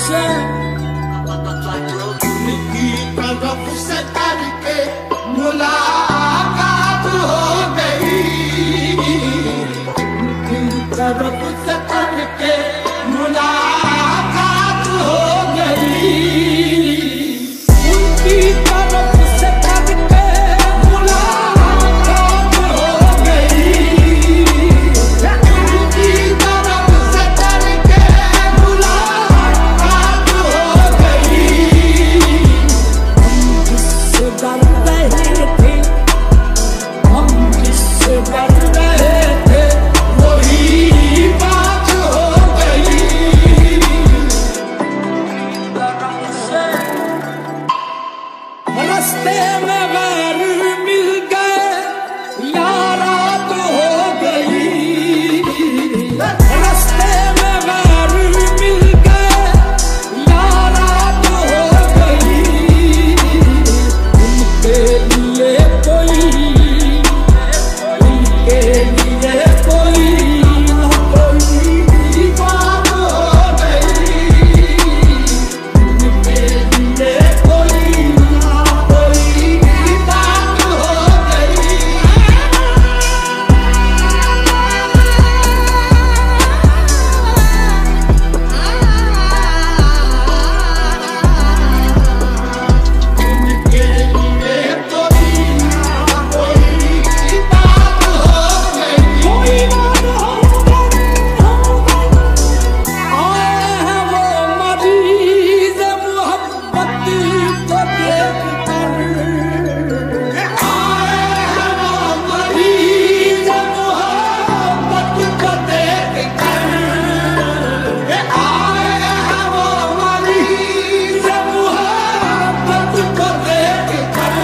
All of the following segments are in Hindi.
मुलाकात हो गई, तरफ से करके मुलाकात हो गई, उनकी तरफ से करके मुलाकात हो गई, उनकी तरफ से करके मुलाकात हो गई। हम जिससे डर रहे थे वही बात हो गई। रास्ते में गैर मिल गए यारात हो गई, रास्ते में गैर मिल गए यारात हो गई, उनके लिए कोई बात हो गई, उनके लिए कोई बात हो गई। उनके लिए कोई बात हो गई, कोई बात हो गई। आए हैं वो मरीज मोहब्बत को देख कर, आए हैं वो मरीज मोहब्बत को देख कर, आए हैं वो मरीज मोहब्बत को देख कर।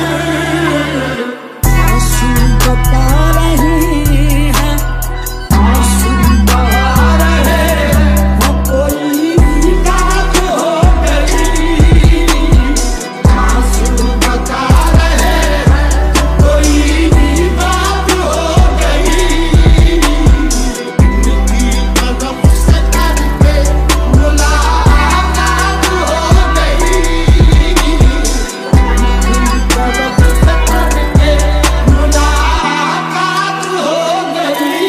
आंसू बता रहे हैं, आंसू बहा रहे हैं, वो कोई बात हो गई, आंसू बता रहे हैं, कोई बात हो गई, उनकी तरफ से करके मुलाकात हो गई, उनकी तरफ से करके मुलाकात हो गई।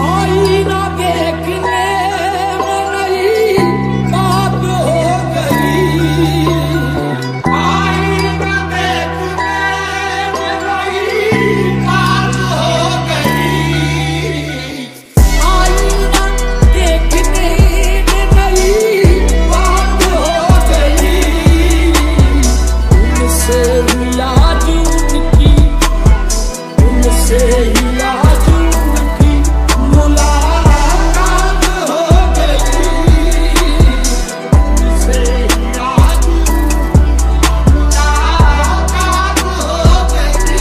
आईना देखने में नई बात हो गई, आईना देखने में नई बात हो गई, आईना देखने में नई बात हो गई, उनसे ही आज उनकी, उनसे ही आज उनकी मुलाकात हो गई, उनसे ही आज मुलाकात हो गई।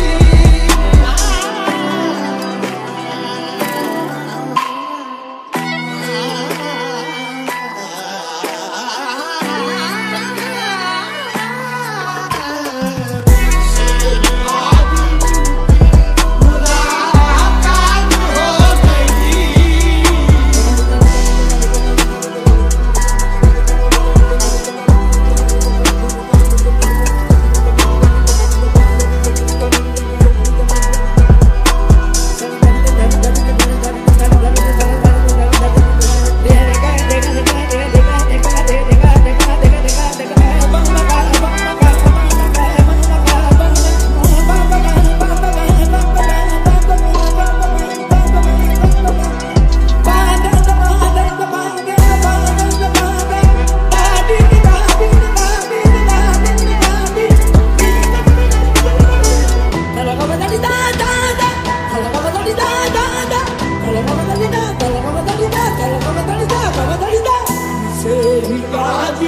से ही आज